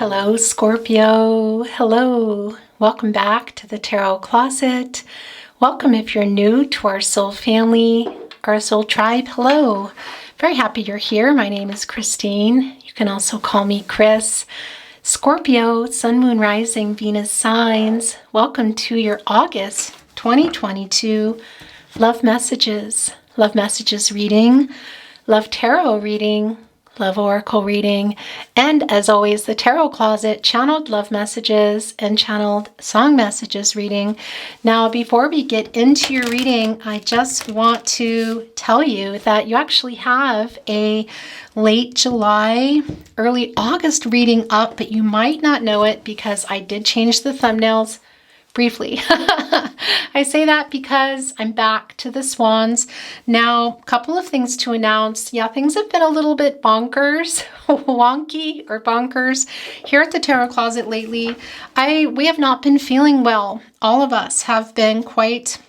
Hello, Scorpio. Hello. Welcome back to the Tarot Closet. Welcome if you're new to our soul family, our soul tribe. Hello. Very happy you're here. My name is Christine. You can also call me Chris. Scorpio, Sun, Moon, Rising, Venus signs. Welcome to your August 2022 Love Messages. Love Messages reading. Love Tarot reading. Love Oracle reading, and as always, the Tarot Closet, channeled love messages and channeled song messages reading. Now, before we get into your reading, I just want to tell you that you actually have a late July, early August reading up, but you might not know it because I did change the thumbnails briefly. I say that because I'm back to the swans. Now, a couple of things to announce. Yeah, things have been a little bit bonkers, wonky or bonkers here at the Tarot Closet lately. We have not been feeling well. All of us have been quite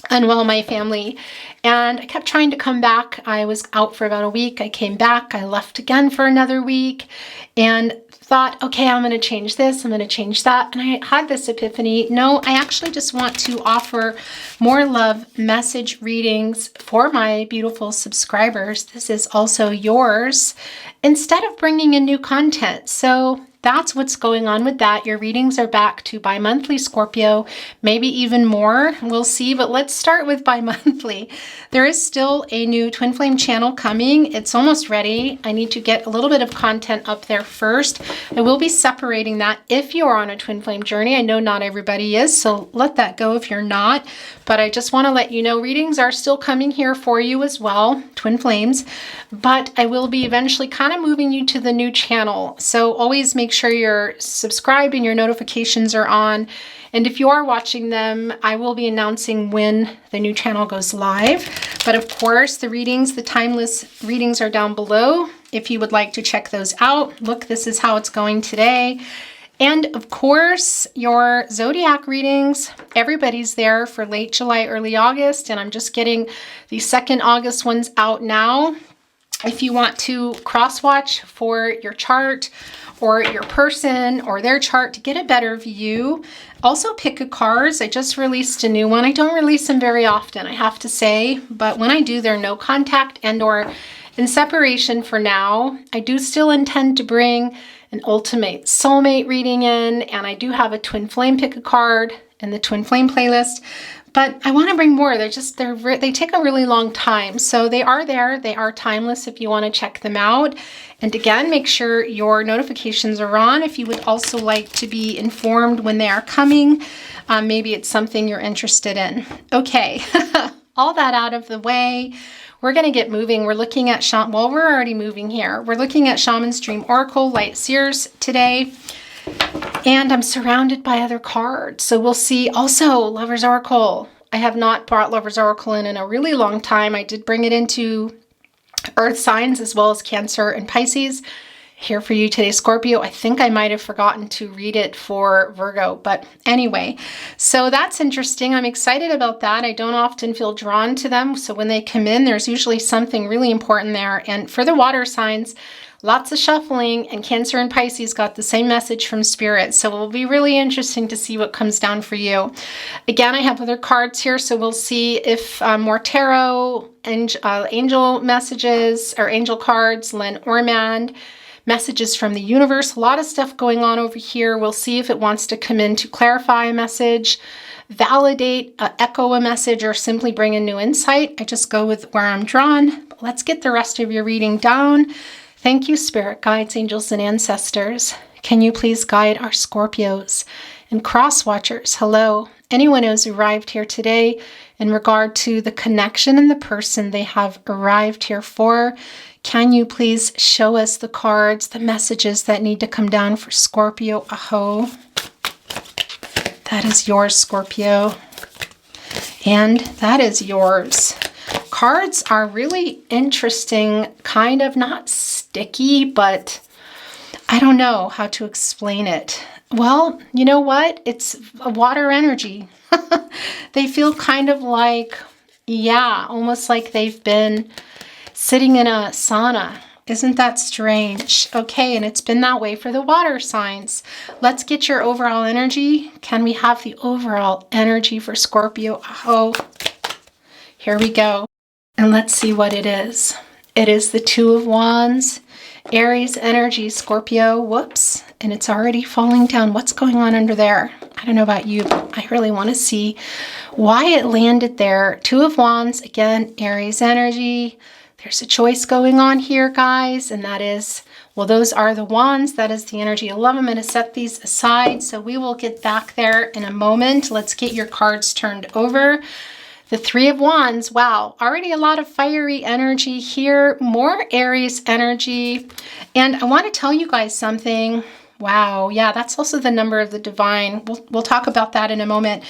unwell, my family, and I kept trying to come back. I was out for about a week. I came back. I left again for another week and thought, okay, I'm going to change this, I'm going to change that. And I had this epiphany. No, I actually just want to offer more love message readings for my beautiful subscribers. This is also yours instead of bringing in new content. So that's what's going on with that. Your readings are back to bi-monthly, Scorpio, maybe even more. We'll see, but let's start with bi-monthly. There is still a new Twin Flame channel coming. It's almost ready. I need to get a little bit of content up there first. I will be separating that if you are on a Twin Flame journey. I know not everybody is, so let that go if you're not. But I just want to let you know readings are still coming here for you as well, Twin Flames. But I will be eventually kind of moving you to the new channel. So always make sure you're subscribed and your notifications are on. And if you are watching them, I will be announcing when the new channel goes live. But of course, the readings, the timeless readings are down below if you would like to check those out. Look, this is how it's going today. And of course, your Zodiac readings, everybody's there for late July, early August. And I'm just getting the second August ones out now. If you want to cross-watch for your chart or your person or their chart to get a better view, also pick a cards. I just released a new one. I don't release them very often, I have to say, but when I do, they're no contact and or in separation for now. I do still intend to bring an ultimate soulmate reading in, and I do have a Twin Flame pick a card in the Twin Flame playlist. But I want to bring more. They take a really long time. So they are there. They are timeless if you want to check them out. And again, make sure your notifications are on if you would also like to be informed when they are coming. Maybe it's something you're interested in. Okay, all that out of the way. We're going to get moving. We're looking at, well, we're already moving here. We're looking at Shaman's Dream Oracle, Light Seers today. And I'm surrounded by other cards. So we'll see. Also, Lover's Oracle. I have not brought Lover's Oracle in a really long time. I did bring it into Earth signs as well as Cancer and Pisces. Here for you today, Scorpio. I think I might have forgotten to read it for Virgo. But anyway, so that's interesting. I'm excited about that. I don't often feel drawn to them. So when they come in, there's usually something really important there. And for the water signs, lots of shuffling, and Cancer and Pisces got the same message from Spirit. So it will be really interesting to see what comes down for you. Again, I have other cards here, so we'll see if more tarot, angel messages, or angel cards, Lenormand, messages from the universe. A lot of stuff going on over here. We'll see if it wants to come in to clarify a message, validate, echo a message, or simply bring a new insight. I just go with where I'm drawn. But let's get the rest of your reading down. Thank you, Spirit Guides, Angels, and Ancestors. Can you please guide our Scorpios and Cross Watchers? Hello. Anyone who's arrived here today in regard to the connection and the person they have arrived here for, can you please show us the cards, the messages that need to come down for Scorpio? Aho. That is yours, Scorpio. And that is yours. Cards are really interesting, kind of not sticky, but I don't know how to explain it. Well, you know what? It's a water energy. They feel kind of like, yeah, almost like they've been sitting in a sauna. Isn't that strange? Okay, and it's been that way for the water signs. Let's get your overall energy. Can we have the overall energy for Scorpio? Oh, here we go. And let's see what it is. It is the Two of Wands, Aries energy, Scorpio. Whoops. And it's already falling down. What's going on under there? I don't know about you, but I really want to see why it landed there. Two of Wands, again, Aries energy. There's a choice going on here, guys, and that is, well, those are the wands. That is the energy of love. I'm going to set these aside, so we will get back there in a moment. Let's get your cards turned over. The Three of Wands, wow, already a lot of fiery energy here, more Aries energy. And I want to tell you guys something. Wow, yeah, that's also the number of the divine. We'll talk about that in a moment.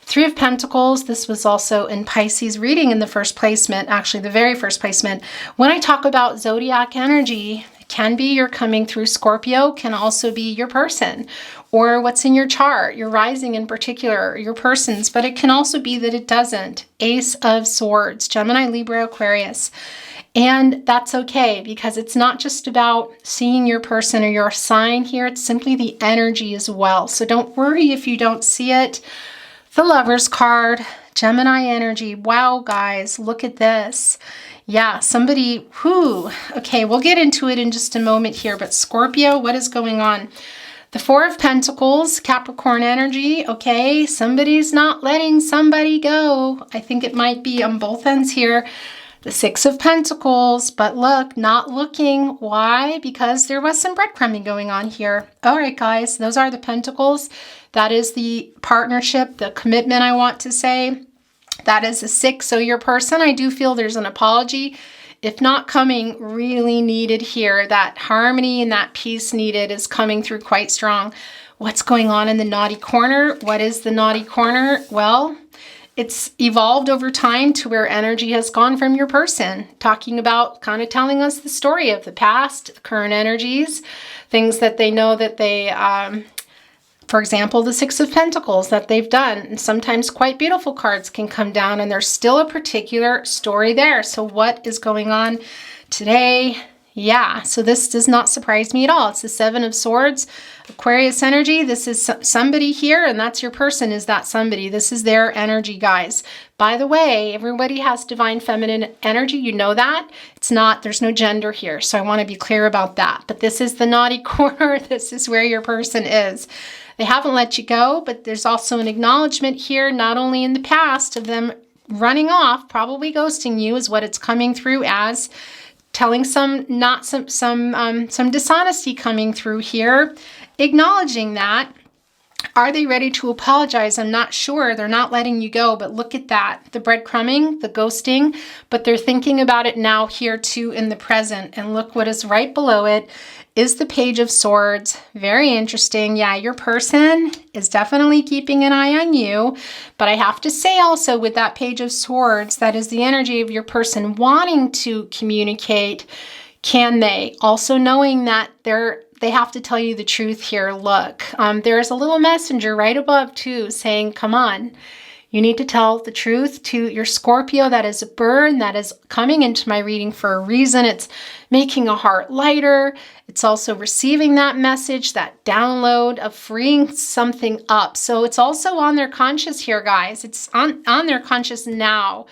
Three of Pentacles, this was also in Pisces reading in the first placement, actually the very first placement. When I talk about Zodiac energy, it can be you're coming through Scorpio, can also be your person or what's in your chart, your rising in particular, your persons, but it can also be that it doesn't. Ace of Swords, Gemini, Libra, Aquarius. And that's okay, because it's not just about seeing your person or your sign here, it's simply the energy as well. So don't worry if you don't see it. The Lover's card, Gemini energy. Wow, guys, look at this. Yeah, somebody, okay, we'll get into it in just a moment here, but Scorpio, what is going on? The Four of Pentacles, Capricorn energy. Okay, somebody's not letting somebody go. I think it might be on both ends here. The Six of Pentacles, but look, not looking. Why? Because there was some breadcrumbing going on here. All right, guys, those are the Pentacles. That is the partnership, the commitment, I want to say. That is a Six. So your person, I do feel there's an apology, if not coming, really needed here. That harmony and that peace needed is coming through quite strong. What's going on in the naughty corner? What is the naughty corner? Well, it's evolved over time to where energy has gone from your person, talking about, kind of telling us the story of the past, the current energies, things that they know that they, for example, the Six of Pentacles that they've done. And sometimes quite beautiful cards can come down and there's still a particular story there. So what is going on today? Yeah, so this does not surprise me at all. It's the Seven of Swords, Aquarius energy. This is somebody here, and that's your person, is that somebody. This is their energy, guys. By the way, everybody has divine feminine energy. You know that. It's not, there's no gender here, so I want to be clear about that. But this is the naughty corner. This is where your person is. They haven't let you go, but there's also an acknowledgement here, not only in the past of them running off, probably ghosting you is what it's coming through as, telling some dishonesty coming through here, acknowledging that. Are they ready to apologize? I'm not sure. They're not letting you go, but look at that. The breadcrumbing, the ghosting, but they're thinking about it now here too in the present. And look what is right below it is the Page of Swords. Very interesting. Yeah, your person is definitely keeping an eye on you. But I have to say also with that Page of Swords, that is the energy of your person wanting to communicate. Can they? Also knowing that they have to tell you the truth here. Look, there's a little messenger right above too saying, come on. You need to tell the truth to your Scorpio. That is a burn that is coming into my reading for a reason. It's making a heart lighter. It's also receiving that message, that download of freeing something up. So it's also on their conscious here, guys. It's on their conscious now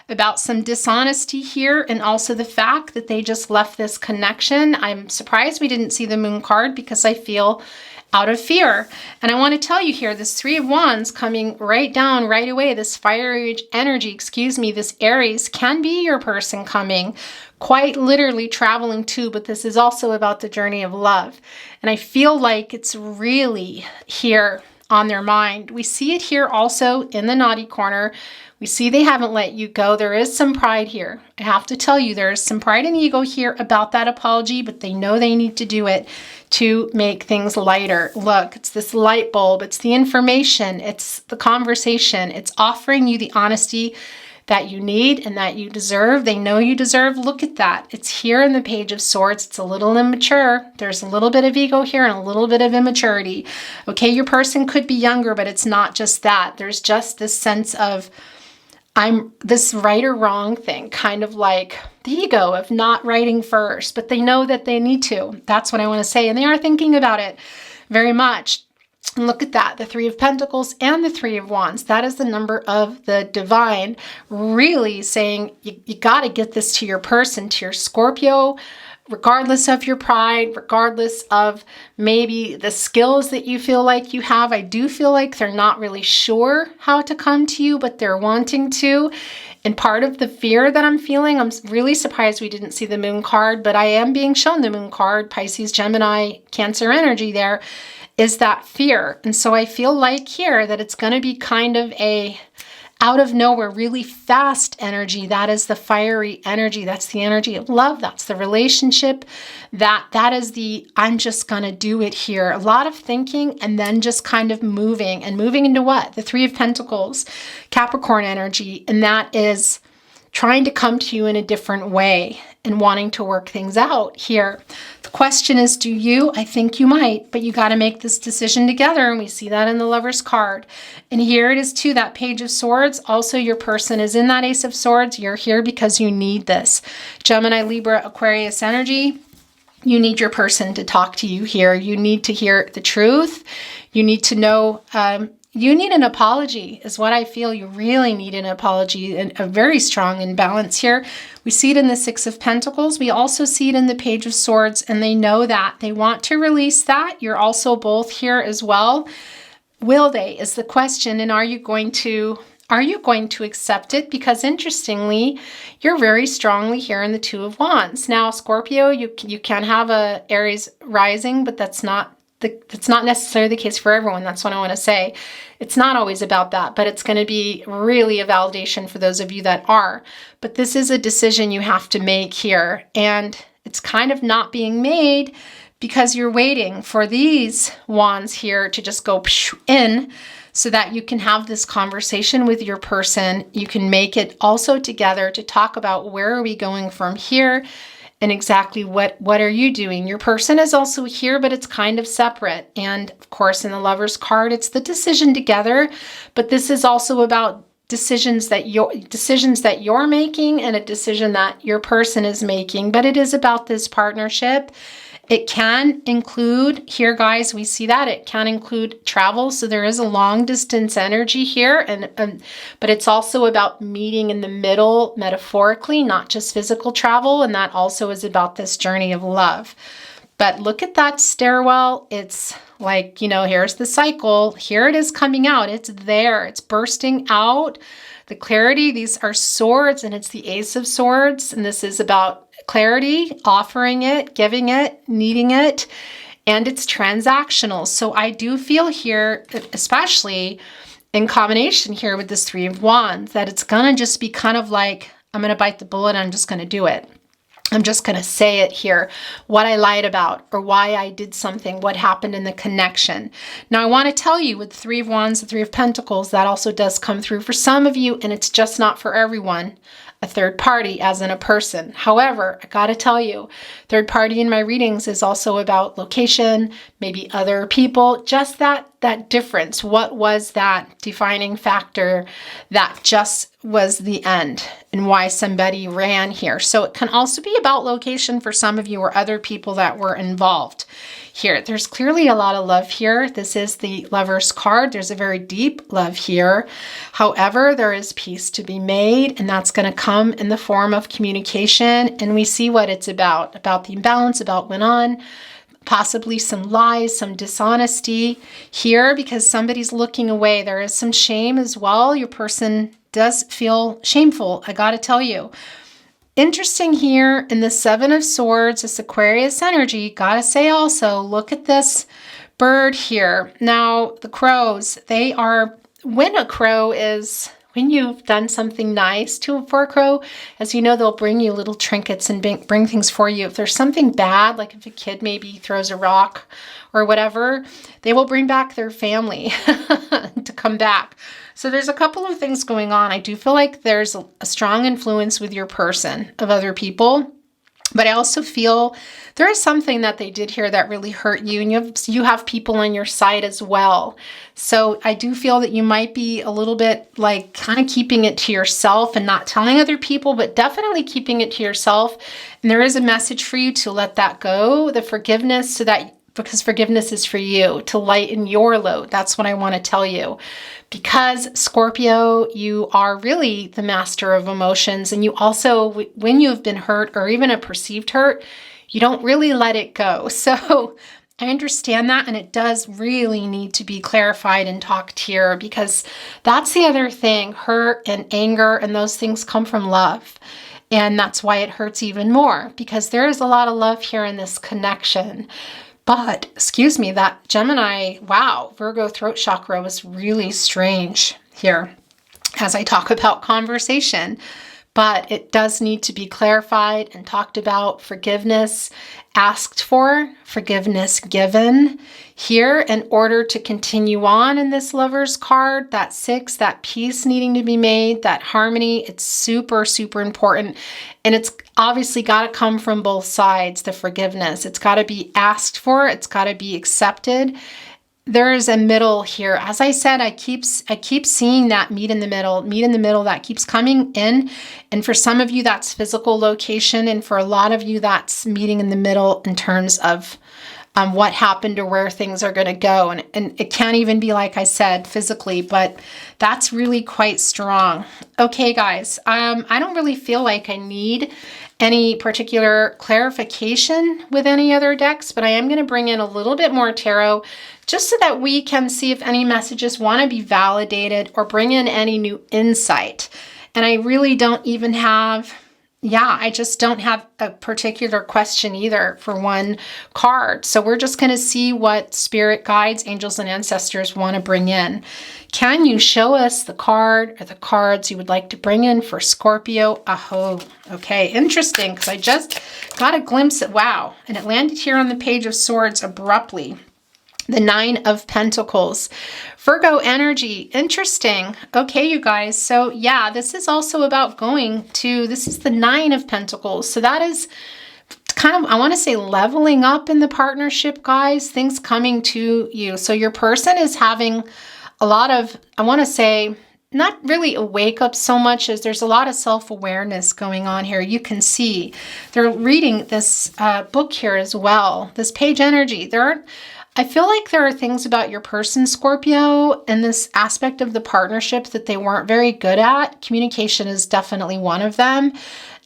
about some dishonesty here, and also the fact that they just left this connection. I'm surprised we didn't see the Moon card because I feel out of fear. And I want to tell you here, this Three of Wands coming right down right away, this fiery energy, this Aries can be your person coming, quite literally traveling too, but this is also about the journey of love. And I feel like it's really here on their mind. We see it here also in the naughty corner. We see they haven't let you go. There is some pride here. I have to tell you, there is some pride and ego here about that apology, but they know they need to do it to make things lighter. Look, it's this light bulb. It's the information. It's the conversation. It's offering you the honesty that you need and that you deserve. They know you deserve. Look at that. It's here in the Page of Swords. It's a little immature. There's a little bit of ego here and a little bit of immaturity. Okay, your person could be younger, but it's not just that. There's just this sense of I'm this right or wrong thing, kind of like the ego of not writing first, but they know that they need to. That's what I want to say. And they are thinking about it very much. And look at that, the Three of Pentacles and the Three of Wands. That is the number of the divine, really saying you got to get this to your person, to your Scorpio, regardless of your pride, regardless of maybe the skills that you feel like you have. I do feel like they're not really sure how to come to you, but they're wanting to. And part of the fear that I'm feeling, I'm really surprised we didn't see the Moon card, but I am being shown the Moon card, Pisces, Gemini, Cancer energy there, is that fear. And so I feel like here that it's going to be kind of a out of nowhere, really fast energy. That is the fiery energy. That's the energy of love. That's the relationship. That is the, I'm just going to do it here. A lot of thinking and then just kind of moving. And moving into what? The Three of Pentacles, Capricorn energy. And that is trying to come to you in a different way and wanting to work things out here. The question is, do you? I think you might, but you got to make this decision together. And we see that in the Lover's card. And here it is too, that Page of Swords. Also, your person is in that Ace of Swords. You're here because you need this. Gemini, Libra, Aquarius energy. You need your person to talk to you here. You need to hear the truth. You need to know, you need an apology is what I feel. You really need an apology, and a very strong imbalance here. We see it in the Six of Pentacles. We also see it in the Page of Swords, and they know that. They want to release that. You're also both here as well. Will they is the question, and are you going to accept it? Because interestingly, you're very strongly here in the Two of Wands. Now, Scorpio, you can have a Aries rising, but that's not necessarily the case for everyone. That's what I want to say. It's not always about that, but it's going to be really a validation for those of you that are. But this is a decision you have to make here. And it's kind of not being made because you're waiting for these wands here to just go in so that you can have this conversation with your person. You can make it also together to talk about where are we going from here. And exactly what are you doing? Your person is also here, but it's kind of separate. And of course, in the Lover's card, it's the decision together. But this is also about decisions that you're making and a decision that your person is making. But it is about this partnership. It can include, here guys, we see that it can include travel. So there is a long distance energy here, but it's also about meeting in the middle metaphorically, not just physical travel. And that also is about this journey of love. But look at that stairwell. It's like, here's the cycle. Here it is coming out. It's there. It's bursting out. The clarity, these are swords, and it's the Ace of Swords. And this is about clarity, offering it, giving it, needing it, and it's transactional. So I do feel here, especially in combination here with this Three of Wands, that it's going to just be kind of like, I'm going to bite the bullet, I'm just going to do it. I'm just going to say it here, what I lied about or why I did something, what happened in the connection. Now, I want to tell you with the Three of Wands, the Three of Pentacles, that also does come through for some of you, and it's just not for everyone. A third party as in a person. However, I got to tell you, third party in my readings is also about location, maybe other people, just that difference. What was that defining factor that just was the end and why somebody ran here? So it can also be about location for some of you or other people that were involved here. There's clearly a lot of love here. This is the Lover's card. There's a very deep love here. However, there is peace to be made, and that's going to come in the form of communication. And we see what it's about the imbalance, about went on, possibly some lies, some dishonesty here because somebody's looking away. There is some shame as well. Your person does feel shameful, I got to tell you. Interesting here in the Seven of Swords, this Aquarius energy, gotta say also, look at this bird here. Now, the crows, when a crow is, when you've done something nice for a crow, as you know, they'll bring you little trinkets and bring things for you. If there's something bad, like if a kid maybe throws a rock or whatever, they will bring back their family to come back. So there's a couple of things going on. I do feel like there's a strong influence with your person of other people. But I also feel there is something that they did here that really hurt you, and you have people on your side as well. So I do feel that you might be a little bit like kind of keeping it to yourself and not telling other people, but definitely keeping it to yourself. And there is a message for you to let that go, the forgiveness, so that because forgiveness is for you to lighten your load. That's what I want to tell you. Because Scorpio, you are really the master of emotions. And you also, when you have been hurt or even a perceived hurt, you don't really let it go. So I understand that. And it does really need to be clarified and talked here, because that's the other thing. Hurt and anger and those things come from love. And that's why it hurts even more, because there is a lot of love here in this connection. But, excuse me, that Gemini, wow, Virgo throat chakra was really strange here as I talk about conversation. But it does need to be clarified and talked about. Forgiveness asked for, forgiveness given here in order to continue on in this Lover's card. That 6, that peace needing to be made, that harmony, it's super, super important. And it's obviously got to come from both sides, the forgiveness. It's got to be asked for, it's got to be accepted. There is a middle here. As I said, I keep seeing that meet in the middle that keeps coming in. And for some of you, that's physical location. And for a lot of you, that's meeting in the middle in terms of what happened or where things are going to go. And it can't even be, like I said, physically, but that's really quite strong. Okay, guys, I don't really feel like I need any particular clarification with any other decks, but I am going to bring in a little bit more tarot just so that we can see if any messages want to be validated or bring in any new insight. And I really don't even have, I just don't have a particular question either for one card. So we're just going to see what spirit guides, angels, and ancestors want to bring in. Can you show us the card or the cards you would like to bring in for Scorpio? Okay, interesting, because I just got a glimpse at, wow, and it landed here on the Page of Swords abruptly. The 9 of Pentacles. Virgo energy. Interesting. Okay, you guys. So yeah, this is also about this is the 9 of Pentacles. So that is kind of, I want to say, leveling up in the partnership, guys. Things coming to you. So your person is having a lot of, I want to say, not really a wake up so much as there's a lot of self-awareness going on here. You can see they're reading this book here as well. This page energy. I feel like there are things about your person, Scorpio, and this aspect of the partnership that they weren't very good at. Communication is definitely one of them.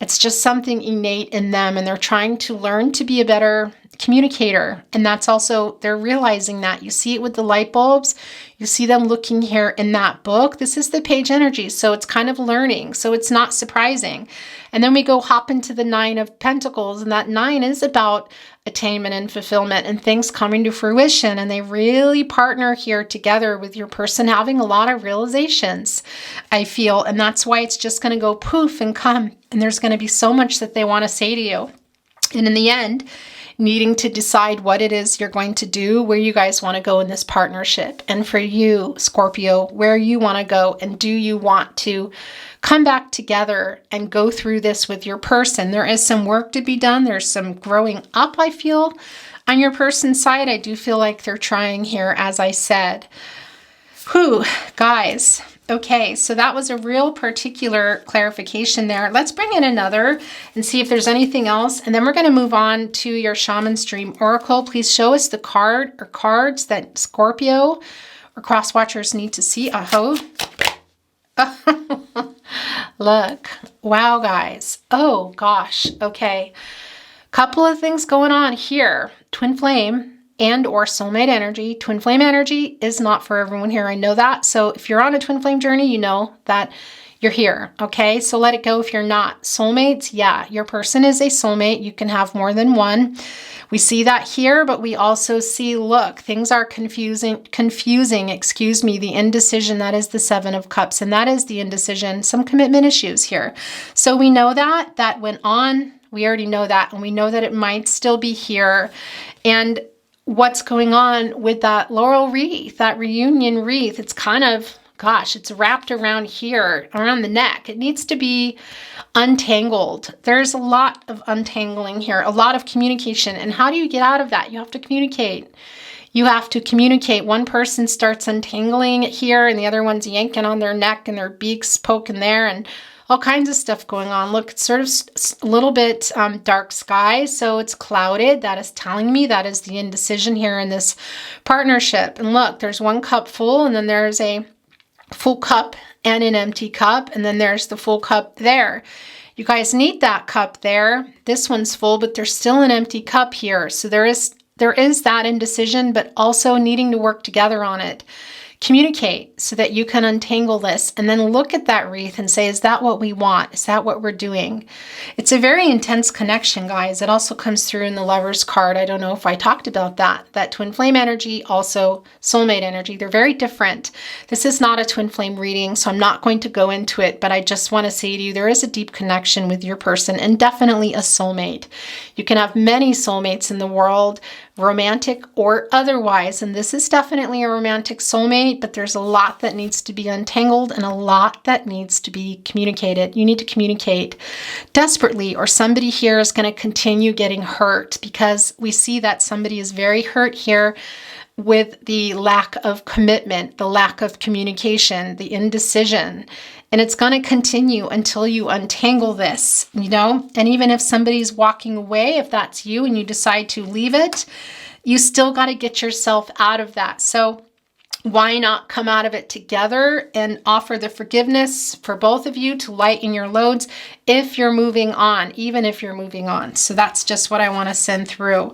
It's just something innate in them, and they're trying to learn to be a better communicator. And that's also, they're realizing that. You see it with the light bulbs. You see them looking here in that book. This is the page energy. So it's kind of learning. So it's not surprising. And then we go hop into the 9 of Pentacles. And that 9 is about attainment and fulfillment and things coming to fruition. And they really partner here together with your person having a lot of realizations, I feel. And that's why it's just going to go poof and come. And there's going to be so much that they want to say to you. And in the end, needing to decide what it is you're going to do, where you guys want to go in this partnership. And for you, Scorpio, where you want to go, and do you want to come back together and go through this with your person? There is some work to be done. There's some growing up, I feel, on your person's side. I do feel like they're trying here, as I said. Whew, guys. Okay, so that was a real particular clarification there. Let's bring in another and see if there's anything else. And then we're going to move on to your Shaman's Dream Oracle. Please show us the card or cards that Scorpio or cross watchers need to see. Look. Wow, guys. Oh, gosh. Okay. Couple of things going on here. Twin flame and or soulmate energy. Twin flame energy is not for everyone here. I know that. So if you're on a twin flame journey, you know that you're here. Okay. So let it go if you're not. Soulmates. Yeah. Your person is a soulmate. You can have more than one. We see that here, but we also see, look, things are confusing, the indecision. That is the 7 of Cups. And that is the indecision, some commitment issues here. So we know that went on. We already know that. And we know that it might still be here. And what's going on with that laurel wreath, that reunion wreath, it's kind of gosh, it's wrapped around here, around the neck. It needs to be untangled. There's a lot of untangling here, a lot of communication. And how do you get out of that? You have to communicate. You have to communicate. One person starts untangling it here and the other one's yanking on their neck and their beaks poking there and all kinds of stuff going on. Look, it's sort of a little bit dark sky, so it's clouded. That is telling me that is the indecision here in this partnership. And look, there's one cup full and then there's a full cup and an empty cup, and then there's the full cup there. You guys need that cup there. This one's full, but there's still an empty cup here. So there is that indecision, but also needing to work together on it. Communicate so that you can untangle this and then look at that wreath and say, is that what we want? Is that what we're doing? It's a very intense connection, guys. It also comes through in the Lover's card. I don't know if I talked about that twin flame energy, also soulmate energy. They're very different. This is not a twin flame reading, so I'm not going to go into it, but I just want to say to you, there is a deep connection with your person and definitely a soulmate. You can have many soulmates in the world, romantic or otherwise, and this is definitely a romantic soulmate, but there's a lot that needs to be untangled and a lot that needs to be communicated. You need to communicate desperately, or somebody here is going to continue getting hurt, because we see that somebody is very hurt here with the lack of commitment, the lack of communication, the indecision. And it's going to continue until you untangle this, you know? And even if somebody's walking away, if that's you and you decide to leave it, you still got to get yourself out of that. So why not come out of it together and offer the forgiveness for both of you to lighten your loads if you're moving on, even if you're moving on. So that's just what I want to send through.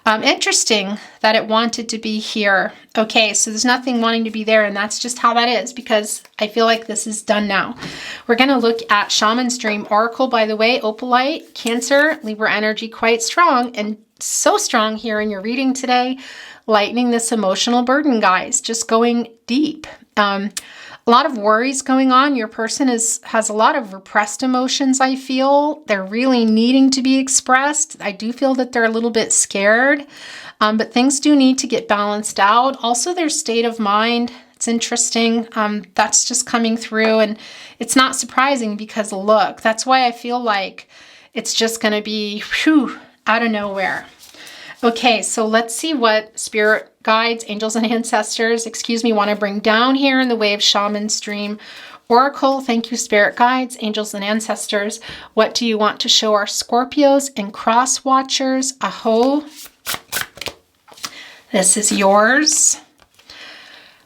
Interesting that it wanted to be here. Okay, so there's nothing wanting to be there, and that's just how that is, because I feel like this is done now. We're going to look at Shaman's Dream Oracle, by the way, Opalite, Cancer, Libra energy, quite strong, and so strong here in your reading today. Lightening this emotional burden, guys, just going deep. A lot of worries going on. Your person has a lot of repressed emotions, I feel. They're really needing to be expressed. I do feel that they're a little bit scared, but things do need to get balanced out. Also, their state of mind, it's interesting. That's just coming through, and it's not surprising because look, that's why I feel like it's just going to be out of nowhere. Okay, so let's see what spirit guides, angels, and ancestors, want to bring down here in the way of Shaman's Dream Oracle. Thank you, spirit guides, angels, and ancestors. What do you want to show our Scorpios and cross watchers? Aho. This is yours.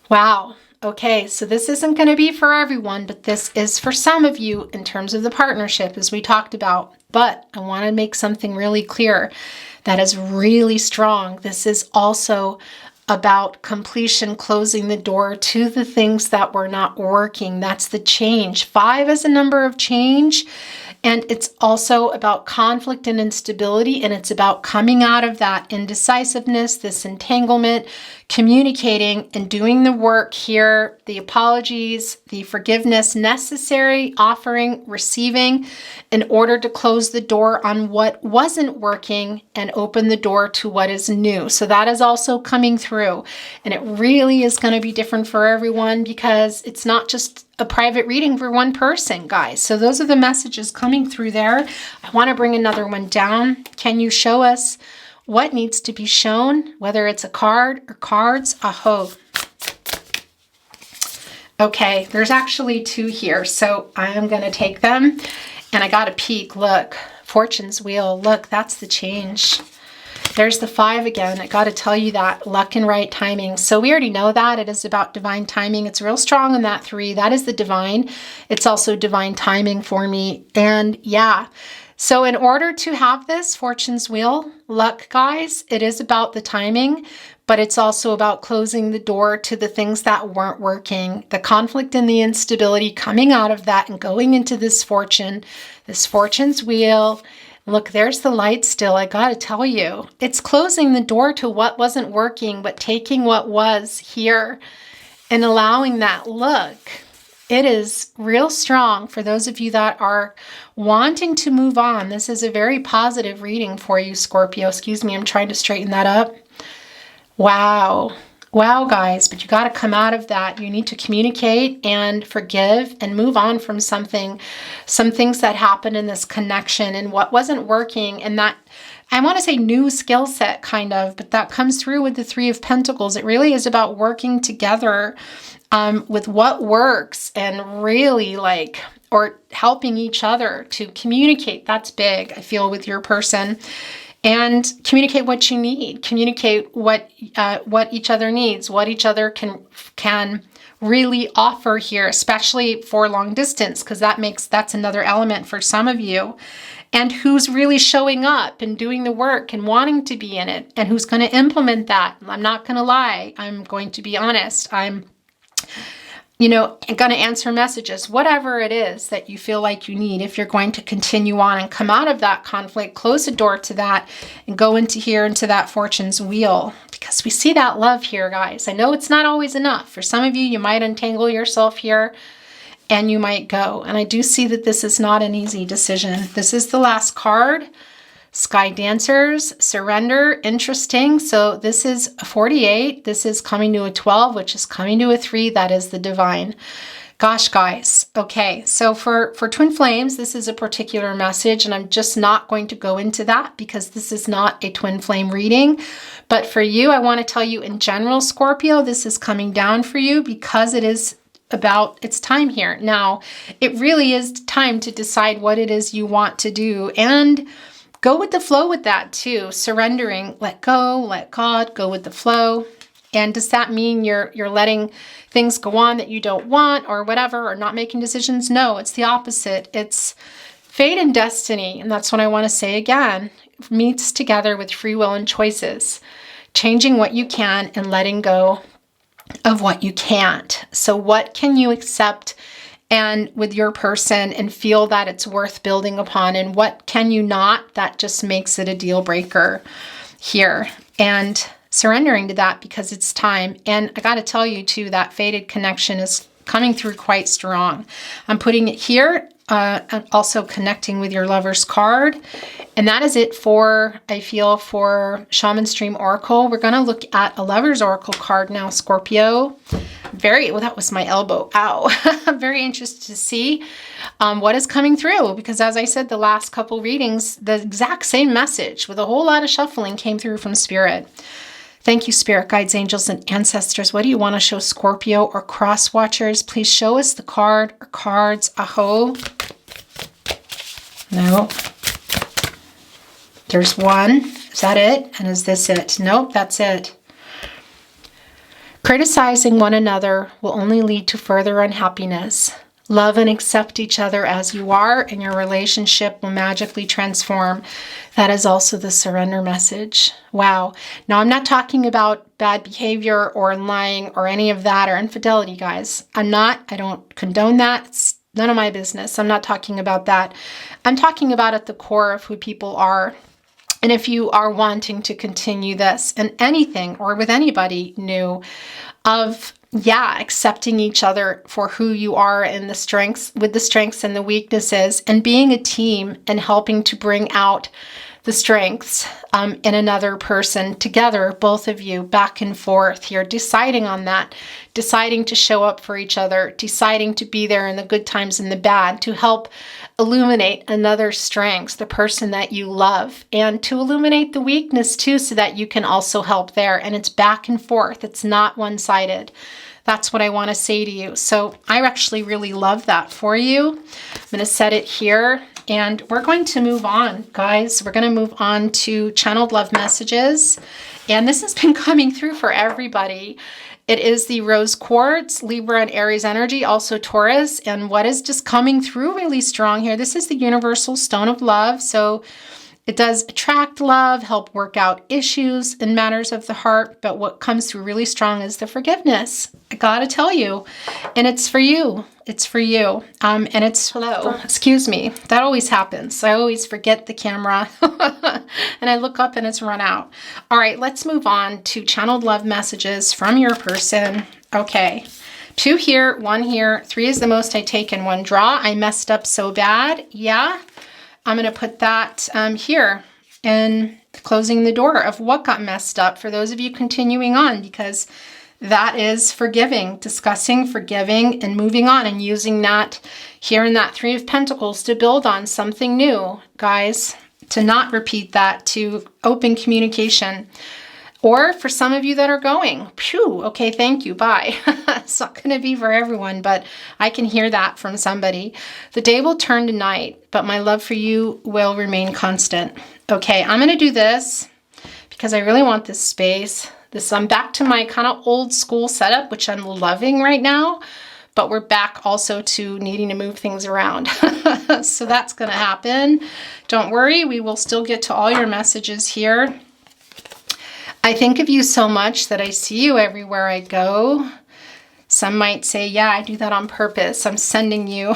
Wow. Okay, so this isn't going to be for everyone, but this is for some of you in terms of the partnership, as we talked about. But I want to make something really clear that is really strong. This is also about completion, closing the door to the things that were not working. That's the change. 5 is a number of change, and it's also about conflict and instability, and it's about coming out of that indecisiveness, this entanglement, communicating and doing the work here, the apologies, the forgiveness necessary, offering, receiving, in order to close the door on what wasn't working and open the door to what is new. So that is also coming through, and it really is going to be different for everyone, because it's not just a private reading for one person, guys. So those are the messages coming through there. I want to bring another one down. Can you show us what needs to be shown, whether it's a card or cards? Aho. Okay, there's actually 2 here, so I am going to take them, and I got a peek. Look, Fortune's Wheel. Look, that's the change. There's the 5 again. I got to tell you that. Luck and right timing. So we already know that. It is about divine timing. It's real strong in that 3. That is the divine. It's also divine timing for me. And yeah. So in order to have this Fortune's Wheel, luck, guys, it is about the timing, but it's also about closing the door to the things that weren't working, the conflict and the instability, coming out of that and going into this Fortune's Wheel. Look, there's the light still. I got to tell you, it's closing the door to what wasn't working, but taking what was here and allowing that. Look, it is real strong for those of you that are wanting to move on. This is a very positive reading for you, Scorpio. I'm trying to straighten that up. Wow. Wow, guys, but you got to come out of that. You need to communicate and forgive and move on from some things that happened in this connection and what wasn't working. And that, I want to say new skill set kind of, but that comes through with the Three of Pentacles. It really is about working together with what works and really or helping each other to communicate. That's big, I feel, with your person. And communicate what you need. Communicate what each other needs, what each other can really offer here, especially for long distance, because that's another element for some of you. And who's really showing up and doing the work and wanting to be in it, and who's going to implement that. I'm not going to lie. I'm going to be honest. I'm going to answer messages, whatever it is that you feel like you need. If you're going to continue on and come out of that conflict, close the door to that and go into that fortune's wheel, because we see that love here, guys. I know it's not always enough. For some of you, you might untangle yourself here and you might go. And I do see that this is not an easy decision. This is the last card. Sky Dancers, surrender, interesting. So this is a 48. This is coming to a 12, which is coming to a 3. That is the divine. Gosh, guys. Okay, so for Twin Flames, this is a particular message, and I'm just not going to go into that because this is not a Twin Flame reading. But for you, I want to tell you in general, Scorpio, this is coming down for you because it is about its time here. Now, it really is time to decide what it is you want to do, and go with the flow with that too. Surrendering, let go, let God, go with the flow. And does that mean you're letting things go on that you don't want or whatever, or not making decisions? No, it's the opposite. It's fate and destiny. And that's what I want to say again. It meets together with free will and choices. Changing what you can and letting go of what you can't. So what can you accept and with your person and feel that it's worth building upon, and what can you not that just makes it a deal breaker here, and surrendering to that because it's time. And I got to tell you too, that fated connection is coming through quite strong. I'm putting it here, and also connecting with your lover's card. And that is it for, I feel, for Shaman Stream Oracle. We're going to look at a lover's oracle card now, Scorpio. Well, that was my elbow. Ow. I'm very interested to see what is coming through, because as I said, the last couple readings, the exact same message with a whole lot of shuffling came through from Spirit. Thank you, Spirit Guides, Angels, and Ancestors. What do you want to show Scorpio or Cross Watchers? Please show us the card or cards. Aho. No. There's one. Is that it? And is this it? Nope, that's it. Criticizing one another will only lead to further unhappiness. Love and accept each other as you are, and your relationship will magically transform. That is also the surrender message. Wow. Now, I'm not talking about bad behavior or lying or any of that or infidelity, guys. I don't condone that. It's none of my business. I'm not talking about that. I'm talking about at the core of who people are. And if you are wanting to continue this in anything or with anybody new, of accepting each other for who you are and the strengths and the weaknesses, and being a team and helping to bring out the strengths in another person together, both of you back and forth here, deciding on that, deciding to show up for each other, deciding to be there in the good times and the bad, to help illuminate another's strengths, the person that you love, and to illuminate the weakness too, so that you can also help there. And it's back and forth. It's not one-sided. That's what I want to say to you. So I actually really love that for you. I'm going to set it here, and we're going to move on, guys. We're going to move on to channeled love messages. And this has been coming through for everybody. It is the rose quartz, Libra and Aries energy, also Taurus. And what is just coming through really strong here, this is the universal stone of love. So it does attract love, help work out issues and matters of the heart. But what comes through really strong is the forgiveness. I gotta tell you. And it's for you. It's for you. And it's, hello, excuse me. That always happens. I always forget the camera and I look up and it's run out. All right, let's move on to channeled love messages from your person. Okay. 2 here, 1 here, 3 is the most I take in one draw. I messed up so bad. Yeah. I'm going to put that here and closing the door of what got messed up for those of you continuing on, because that is forgiving, discussing, forgiving, and moving on, and using that here in that Three of Pentacles to build on something new, guys, to not repeat that, to open communication. Or for some of you that are going, phew, okay, thank you, bye. It's not going to be for everyone, but I can hear that from somebody. The day will turn to night, but my love for you will remain constant. Okay, I'm going to do this because I really want this space. I'm back to my kind of old school setup, which I'm loving right now, but we're back also to needing to move things around. So that's going to happen. Don't worry, we will still get to all your messages here. I think of you so much that I see you everywhere I go. Some might say, yeah, I do that on purpose. I'm sending you.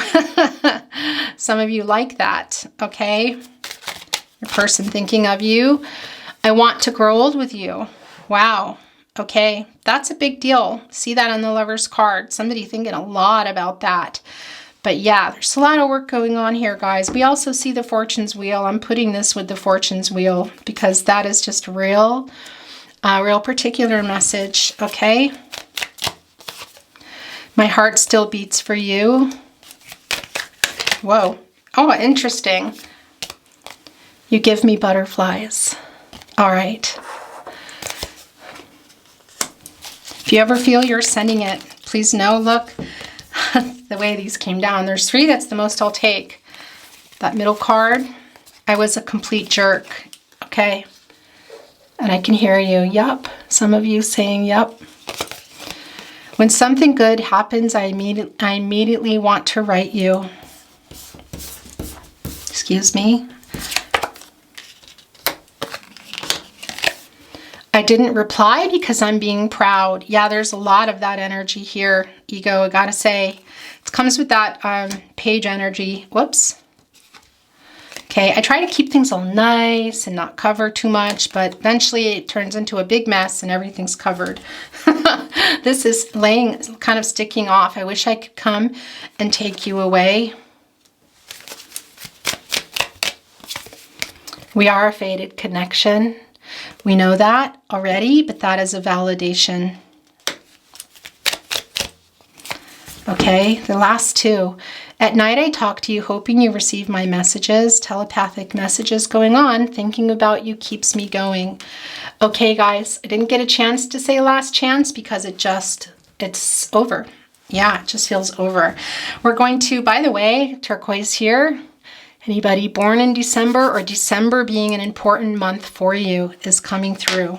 Some of you like that, okay? Your person thinking of you. I want to grow old with you. Wow. Okay, that's a big deal. See that on the Lover's card. Somebody thinking a lot about that. But yeah, there's a lot of work going on here, guys. We also see the Fortune's Wheel. I'm putting this with the Fortune's Wheel because that is just real. Real particular message, okay? My heart still beats for you. Whoa. Oh, interesting. You give me butterflies. All right. If you ever feel you're sending it, please know, look, the way these came down. There's 3, that's the most I'll take. That middle card, I was a complete jerk, okay? And I can hear you, yup. Some of you saying yup. When something good happens, I immediately want to write you. Excuse me. I didn't reply because I'm being proud. Yeah, there's a lot of that energy here, ego, I gotta say. It comes with that page energy. Whoops. Okay, I try to keep things all nice and not cover too much, but eventually it turns into a big mess and everything's covered. This is kind of sticking off. I wish I could come and take you away. We are a fated connection. We know that already, but that is a validation. Okay, the last 2. At night, I talk to you, hoping you receive my messages, telepathic messages going on. Thinking about you keeps me going. Okay, guys, I didn't get a chance to say last chance because it's over. Yeah, it just feels over. We're going to, by the way, turquoise here. Anybody born in December or December being an important month for you is coming through.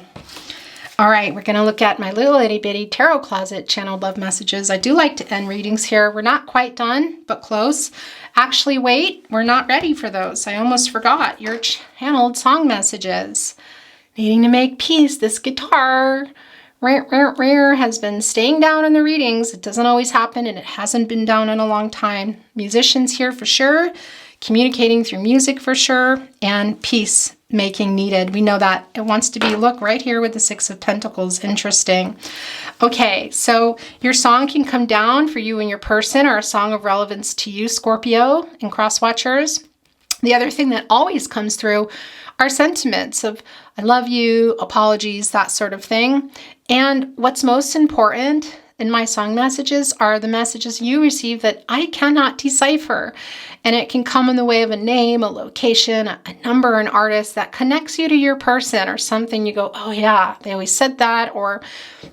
All right, we're going to look at my little itty bitty tarot closet channeled love messages. I do like to end readings here. We're not quite done, but close. Actually, wait, we're not ready for those. I almost forgot your channeled song messages. Needing to make peace. This guitar rare has been staying down in the readings. It doesn't always happen, and it hasn't been down in a long time. Musicians here for sure. Communicating through music for sure, and peace making needed. We know that. It wants to be, look, right here with the 6 of Pentacles. Interesting. Okay, so your song can come down for you and your person, or a song of relevance to you, Scorpio and cross watchers. The other thing that always comes through are sentiments of I love you, apologies, that sort of thing. And what's most important in my song messages are the messages you receive that I cannot decipher. And it can come in the way of a name, a location, a number, an artist that connects you to your person, or something you go, oh yeah, they always said that, or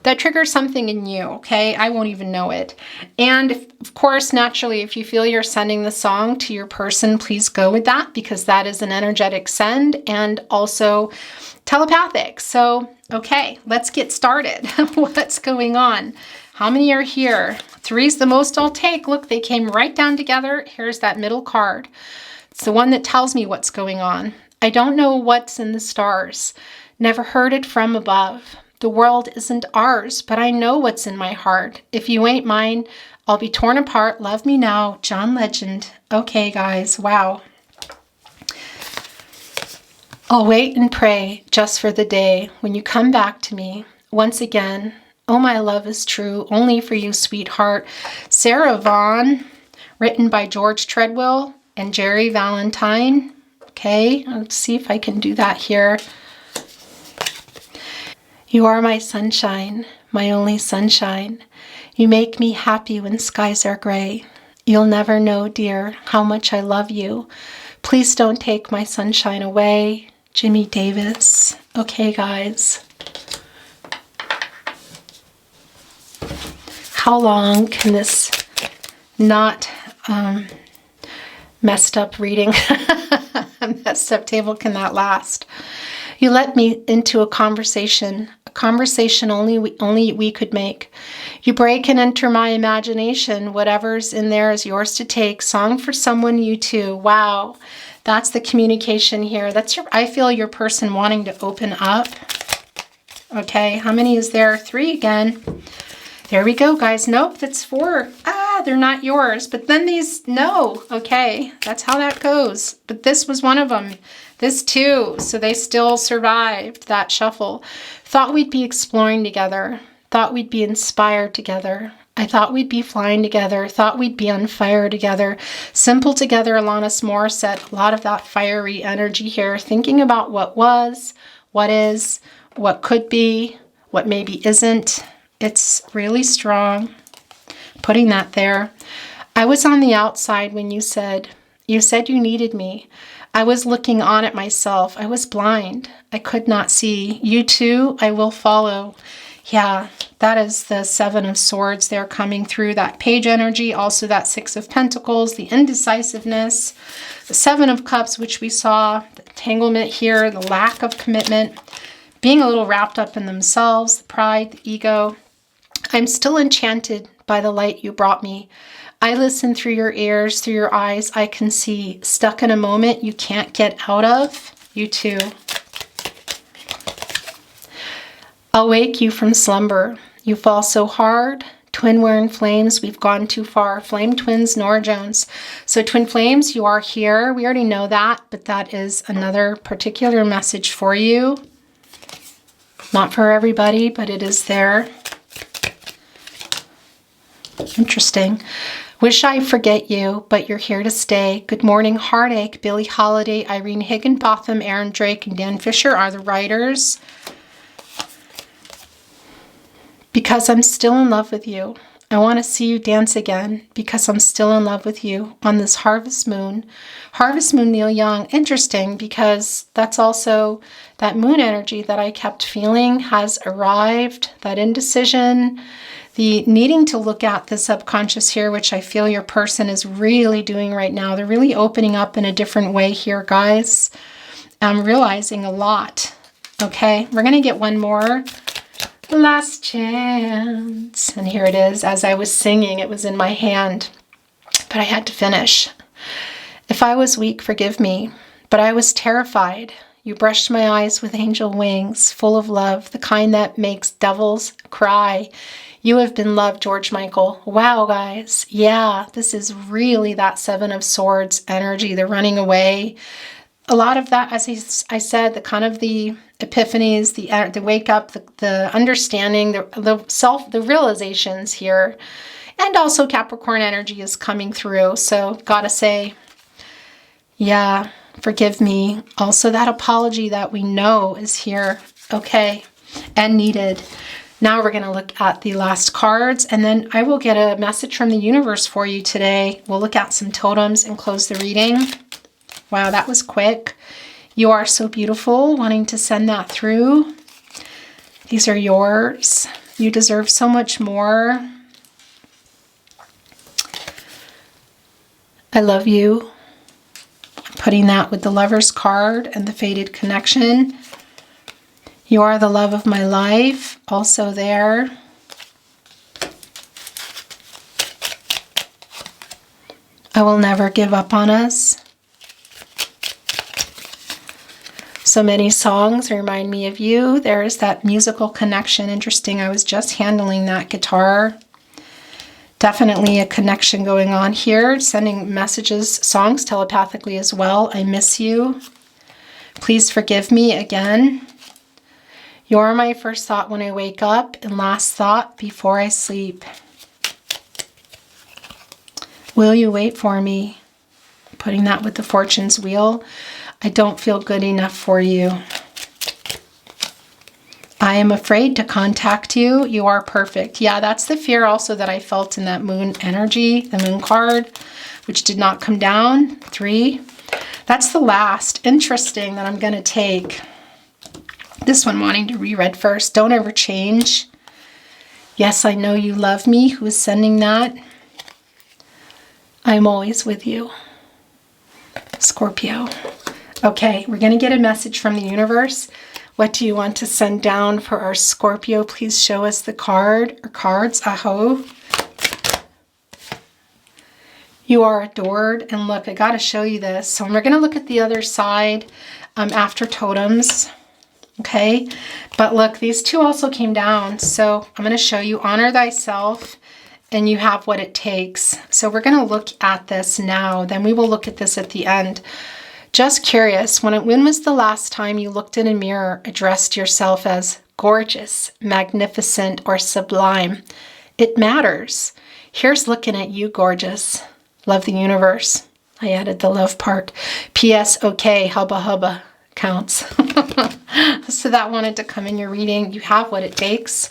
that triggers something in you, okay? I won't even know it. And of course, naturally, if you feel you're sending the song to your person, please go with that, because that is an energetic send and also telepathic. So, okay, let's get started. What's going on? How many are here? 3's the most I'll take. Look, they came right down together. Here's that middle card. It's the one that tells me what's going on. I don't know what's in the stars. Never heard it from above. The world isn't ours, but I know what's in my heart. If you ain't mine, I'll be torn apart. Love me now. John Legend. Okay, guys. Wow. I'll wait and pray just for the day when you come back to me once again. Oh, my love is true, only for you, sweetheart. Sarah Vaughan, written by George Treadwell and Jerry Valentine. Okay, let's see if I can do that here. You are my sunshine, my only sunshine. You make me happy when skies are gray. You'll never know, dear, how much I love you. Please don't take my sunshine away. Jimmy Davis. Okay, guys. How long can this not messed up reading, messed up table can that last? You let me into a conversation only we could make. You break and enter my imagination. Whatever's in there is yours to take. Song for someone, you too. Wow. That's the communication here. That's I feel your person wanting to open up. Okay, how many is there? 3 again. There we go, guys. Nope, that's 4. They're not yours. But then these, no. Okay, that's how that goes. But this was one of them. This too. So they still survived that shuffle. Thought we'd be exploring together. Thought we'd be inspired together. I thought we'd be flying together. Thought we'd be on fire together. Simple together, Alanis Morissette. A lot of that fiery energy here. Thinking about what was, what is, what could be, what maybe isn't. It's really strong. Putting that there. I was on the outside when you said you needed me. I was looking on at myself. I was blind. I could not see. You too, I will follow. Yeah, that is the 7 of Swords there coming through. That page energy. Also that 6 of Pentacles. The indecisiveness. The 7 of Cups, which we saw. The entanglement here. The lack of commitment. Being a little wrapped up in themselves. The pride, the ego. I'm still enchanted by the light you brought me. I listen through your ears, through your eyes. I can see. Stuck in a moment you can't get out of. You too. I'll wake you from slumber. You fall so hard. Twin wearing flames. We've gone too far. Flame twins, Nora Jones. So twin flames, you are here. We already know that, but that is another particular message for you. Not for everybody, but it is there. Interesting. Wish I forget you, but you're here to stay. Good morning, heartache. Billie Holiday, Irene Higginbotham, Aaron Drake, and Dan Fisher are the writers. Because I'm still in love with you. I want to see you dance again because I'm still in love with you on this harvest moon. Harvest moon, Neil Young. Interesting because that's also that moon energy that I kept feeling has arrived. That indecision. The needing to look at the subconscious here, which I feel your person is really doing right now. They're really opening up in a different way here, guys. I'm realizing a lot. Okay, we're going to get one more. Last chance. And here it is. As I was singing, it was in my hand. But I had to finish. If I was weak, forgive me. But I was terrified. You brushed my eyes with angel wings, full of love, the kind that makes devils cry. You have been loved, George Michael. Wow, guys. Yeah, this is really that 7 of Swords energy. They're running away. A lot of that, as I said, the kind of the epiphanies, the wake up, the understanding, the realizations here. And also Capricorn energy is coming through. So gotta say, yeah, forgive me. Also that apology that we know is here. Okay, and needed. Now we're going to look at the last cards, and then I will get a message from the universe for you today. We'll look at some totems and close the reading. Wow, that was quick. You are so beautiful, wanting to send that through. These are yours. You deserve so much more. I love you. I'm putting that with the Lover's card and the Fated Connection. You are the love of my life, also there. I will never give up on us. So many songs remind me of you. There is that musical connection. Interesting, I was just handling that guitar. Definitely a connection going on here. Sending messages, songs telepathically as well. I miss you. Please forgive me again. You're my first thought when I wake up and last thought before I sleep. Will you wait for me? Putting that with the Fortune's Wheel. I don't feel good enough for you. I am afraid to contact you. You are perfect. Yeah, that's the fear also that I felt in that moon energy, the moon card, which did not come down. 3. That's the last. Interesting that I'm going to take. This one wanting to reread first. Don't ever change. Yes, I know you love me. Who is sending that? I'm always with you. Scorpio. Okay, we're going to get a message from the universe. What do you want to send down for our Scorpio? Please show us the card or cards. Aho. You are adored. And look, I got to show you this. So we're going to look at the other side after totems. Okay. But look, these two also came down. So I'm going to show you honor thyself and you have what it takes. So we're going to look at this now. Then we will look at this at the end. Just curious, when was the last time you looked in a mirror, addressed yourself as gorgeous, magnificent, or sublime? It matters. Here's looking at you, gorgeous. Love the universe. I added the love part. P.S. Okay, hubba hubba counts. So that wanted to come in your reading. You have what it takes.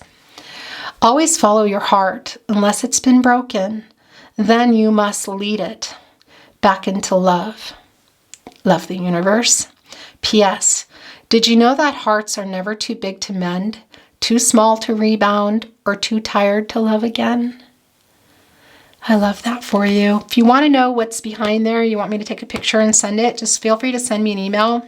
Always follow your heart unless it's been broken. Then you must lead it back into love. Love the universe. P.S. Did you know that hearts are never too big to mend, too small to rebound, or too tired to love again? I love that for you. If you want to know what's behind there, you want me to take a picture and send it, just feel free to send me an email.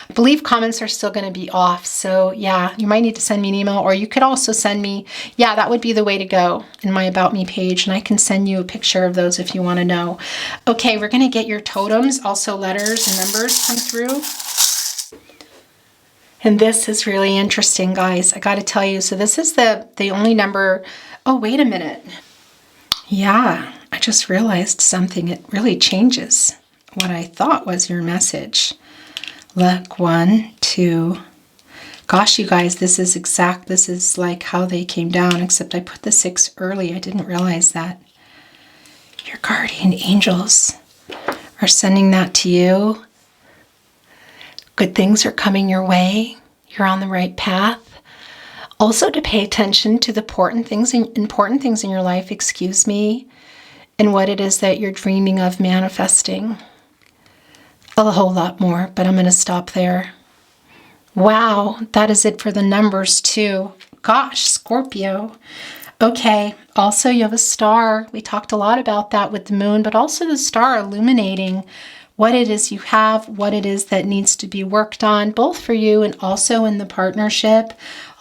I believe comments are still going to be off. So yeah, you might need to send me an email, or you could also send me, yeah, that would be the way to go in my About Me page. And I can send you a picture of those if you want to know. Okay, we're going to get your totems, also letters and numbers come through. And this is really interesting, guys. I got to tell you. So this is the only number. Oh, wait a minute. Yeah, I just realized something. It really changes what I thought was your message. Look, 1, 2. Gosh, you guys, this is like how they came down, except I put the 6 early. I didn't realize that. Your guardian angels are sending that to you. Good things are coming your way. You're on the right path. Also to pay attention to the important things in your life, and what it is that you're dreaming of manifesting. A whole lot more, but I'm going to stop there. Wow, that is it for the numbers too. Gosh, Scorpio. Okay, also you have a star. We talked a lot about that with the moon, but also the star illuminating what it is you have, what it is that needs to be worked on, both for you and also in the partnership.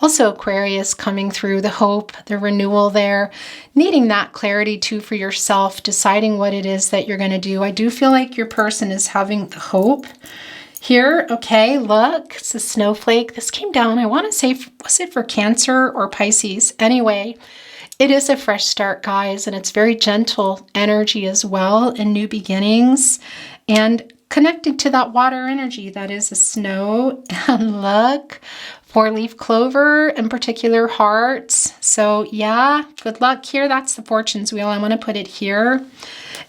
Also Aquarius coming through, the hope, the renewal there, needing that clarity too for yourself, deciding what it is that you're going to do. I do feel like your person is having the hope here. Okay, look, it's a snowflake. This came down, I want to say, was it for Cancer or Pisces? Anyway, it is a fresh start, guys, and it's very gentle energy as well, and new beginnings, and connected to that water energy that is a snow. And look, 4-leaf clover, in particular hearts. So yeah, good luck here. That's the fortune's wheel. I want to put it here.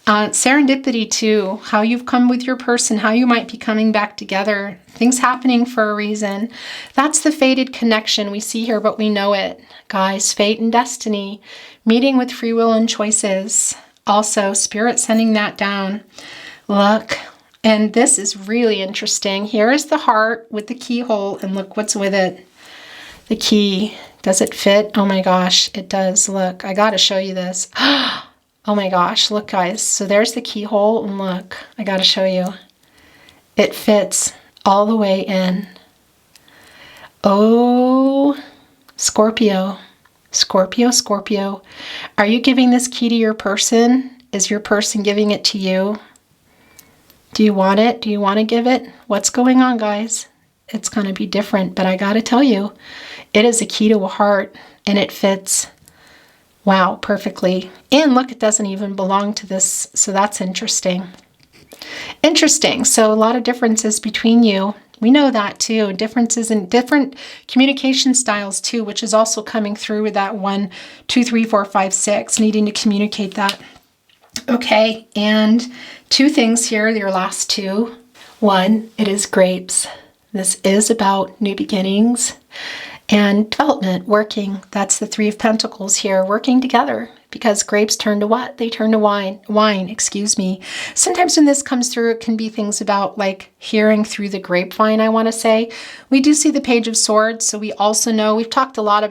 Serendipity too, how you've come with your person, how you might be coming back together, things happening for a reason. That's the fated connection we see here, but we know it. Guys, fate and destiny, meeting with free will and choices. Also, spirit sending that down. Look, and this is really interesting. Here is the heart with the keyhole, and look what's with it. The key. Does it fit? Oh my gosh, it does. Look, I got to show you this. Oh my gosh, look guys. So there's the keyhole, and look, I got to show you. It fits all the way in. Oh, Scorpio. Scorpio, Scorpio. Are you giving this key to your person? Is your person giving it to you? Do you want it? Do you want to give it? What's going on, guys? It's going to be different, but I got to tell you, it is a key to a heart, and it fits, wow, perfectly. And look, it doesn't even belong to this, so that's interesting. Interesting. So a lot of differences between you. We know that too. Differences in different communication styles too, which is also coming through with that 1, 2, 3, 4, 5, 6, needing to communicate that. Okay, and 2 things here, your last 2. 1, it is grapes. This is about new beginnings. And development, working. That's the Three of Pentacles here, working together. Because grapes turn to what? They turn to wine, excuse me. Sometimes when this comes through, it can be things about like hearing through the grapevine, I want to say. We do see the Page of Swords, so we also know, we've talked not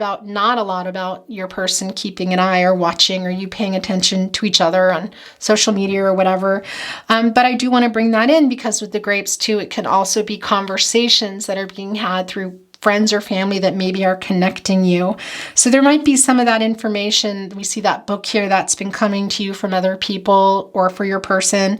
a lot about your person keeping an eye or watching or you paying attention to each other on social media or whatever. But I do want to bring that in because with the grapes too, it can also be conversations that are being had through friends or family that maybe are connecting you. So there might be some of that information. We see that book here that's been coming to you from other people or for your person.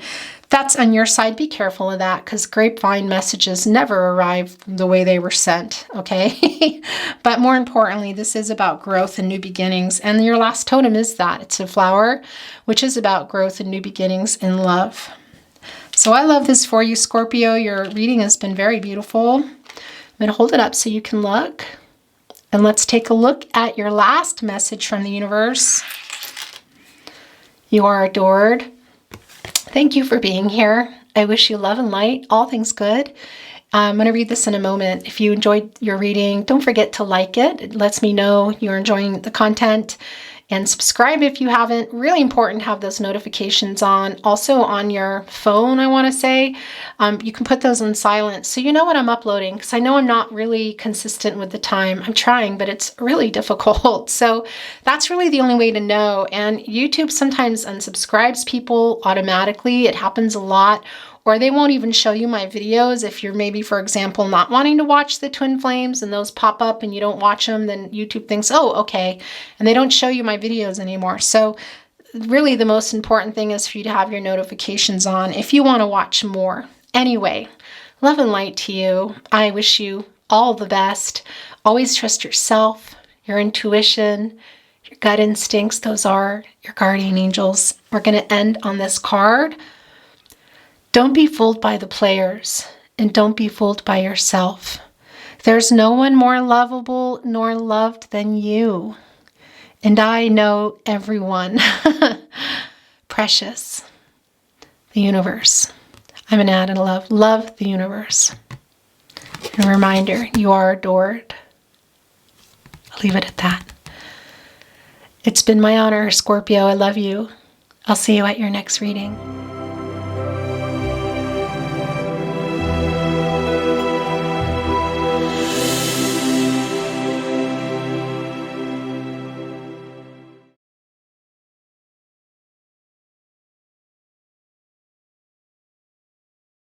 That's on your side. Be careful of that because grapevine messages never arrive the way they were sent, okay? But more importantly, this is about growth and new beginnings. And your last totem is that. It's a flower, which is about growth and new beginnings in love. So I love this for you, Scorpio. Your reading has been very beautiful. I'm going to hold it up so you can look. And let's take a look at your last message from the universe. You are adored. Thank you for being here. I wish you love and light, all things good. I'm going to read this in a moment. If you enjoyed your reading, don't forget to like it. It lets me know you're enjoying the content. And subscribe if you haven't. Really important to have those notifications on. Also on your phone, I want to say. You can put those on silent so you know what I'm uploading, because I know I'm not really consistent with the time. I'm trying, but it's really difficult. So that's really the only way to know. And YouTube sometimes unsubscribes people automatically. It happens a lot. Or they won't even show you my videos. If you're maybe, for example, not wanting to watch the twin flames and those pop up and you don't watch them, then YouTube thinks, oh, okay. And they don't show you my videos anymore. So really the most important thing is for you to have your notifications on if you want to watch more. Anyway, love and light to you. I wish you all the best. Always trust yourself, your intuition, your gut instincts. Those are your guardian angels. We're going to end on this card. Don't be fooled by the players, and don't be fooled by yourself. There's no one more lovable nor loved than you. And I know everyone. Precious. The universe. I'm going to add a love. Love the universe. And a reminder, you are adored. I'll leave it at that. It's been my honor, Scorpio. I love you. I'll see you at your next reading.